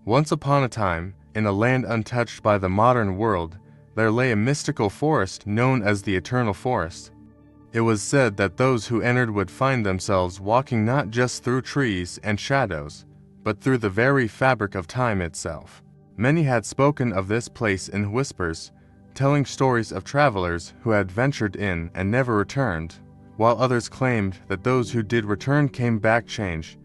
Once upon a time, in a land untouched by the modern world, there lay a mystical forest known as the Eternal Forest. It was said that those who entered would find themselves walking not just through trees and shadows, but through the very fabric of time itself. Many had spoken of this place in whispers, telling stories of travelers who had ventured in and never returned, while others claimed that those who did return came back changed,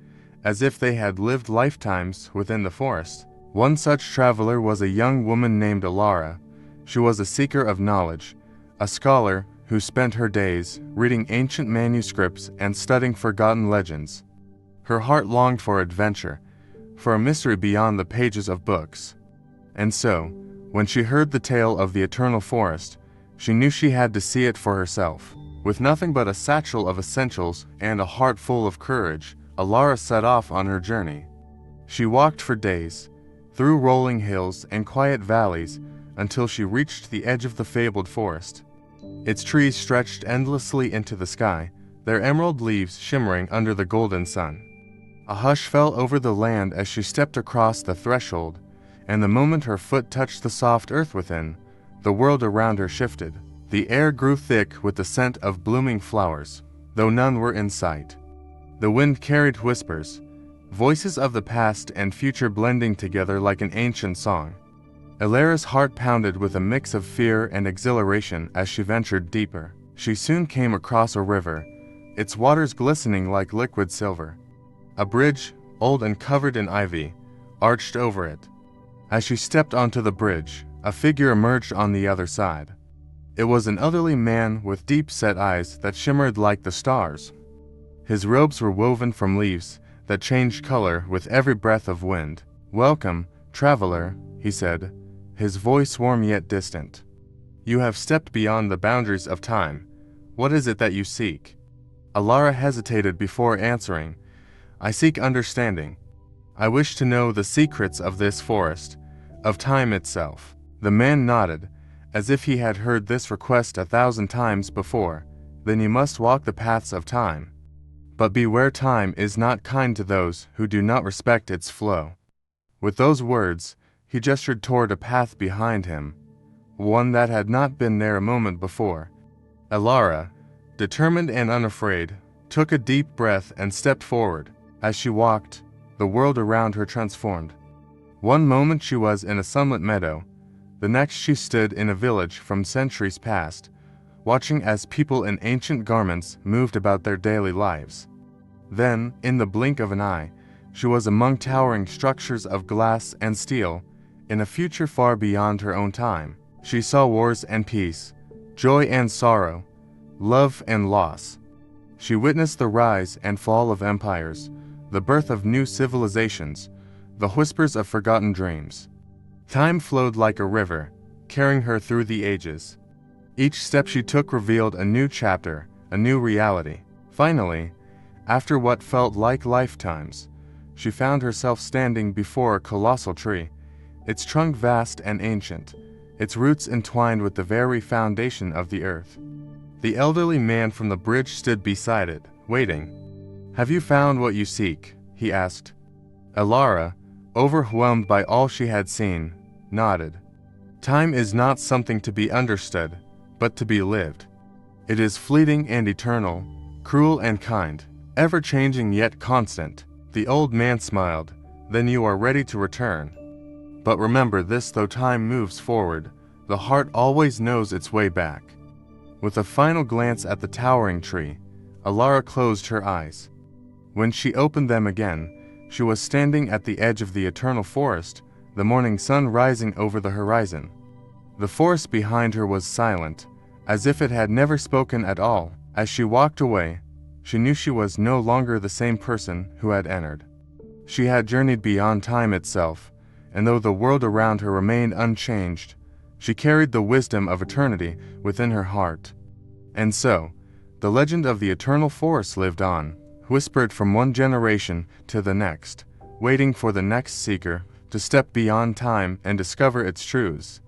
as if they had lived lifetimes within the forest. One such traveler was a young woman named Elara. She was a seeker of knowledge, a scholar who spent her days reading ancient manuscripts and studying forgotten legends. Her heart longed for adventure, for a mystery beyond the pages of books. And so, when she heard the tale of the Eternal Forest, she knew she had to see it for herself. With nothing but a satchel of essentials and a heart full of courage, Elara set off on her journey. She walked for days, through rolling hills and quiet valleys, until she reached the edge of the fabled forest. Its trees stretched endlessly into the sky, their emerald leaves shimmering under the golden sun. A hush fell over the land as she stepped across the threshold, and the moment her foot touched the soft earth within, the world around her shifted. The air grew thick with the scent of blooming flowers, though none were in sight. The wind carried whispers, voices of the past and future blending together like an ancient song. Elara's heart pounded with a mix of fear and exhilaration as she ventured deeper. She soon came across a river, its waters glistening like liquid silver. A bridge, old and covered in ivy, arched over it. As she stepped onto the bridge, a figure emerged on the other side. It was an elderly man with deep-set eyes that shimmered like the stars. His robes were woven from leaves that changed color with every breath of wind. "Welcome, traveler," he said, his voice warm yet distant. "You have stepped beyond the boundaries of time. What is it that you seek?" Elara hesitated before answering. "I seek understanding. I wish to know the secrets of this forest, of time itself." The man nodded, as if he had heard this request 1,000 times before. "Then you must walk the paths of time. But beware, time is not kind to those who do not respect its flow." With those words, he gestured toward a path behind him, one that had not been there a moment before. Elara, determined and unafraid, took a deep breath and stepped forward. As she walked, the world around her transformed. One moment she was in a sunlit meadow, the next she stood in a village from centuries past, watching as people in ancient garments moved about their daily lives. Then, in the blink of an eye, she was among towering structures of glass and steel, in a future far beyond her own time. She saw wars and peace, joy and sorrow, love and loss. She witnessed the rise and fall of empires, the birth of new civilizations, the whispers of forgotten dreams. Time flowed like a river, carrying her through the ages. Each step she took revealed a new chapter, a new reality. Finally, after what felt like lifetimes, she found herself standing before a colossal tree, its trunk vast and ancient, its roots entwined with the very foundation of the earth. The elderly man from the bridge stood beside it, waiting. "Have you found what you seek?" he asked. Elara, overwhelmed by all she had seen, nodded. "Time is not something to be understood, but to be lived. It is fleeting and eternal, cruel and kind, ever-changing yet constant." The old man smiled. "Then you are ready to return. But remember this, though time moves forward, the heart always knows its way back." With a final glance at the towering tree, Elara closed her eyes. When she opened them again, she was standing at the edge of the Eternal Forest, the morning sun rising over the horizon. The forest behind her was silent, as if it had never spoken at all. As she walked away, she knew she was no longer the same person who had entered. She had journeyed beyond time itself, and though the world around her remained unchanged, she carried the wisdom of eternity within her heart. And so, the legend of the Eternal Forest lived on, whispered from one generation to the next, waiting for the next seeker to step beyond time and discover its truths.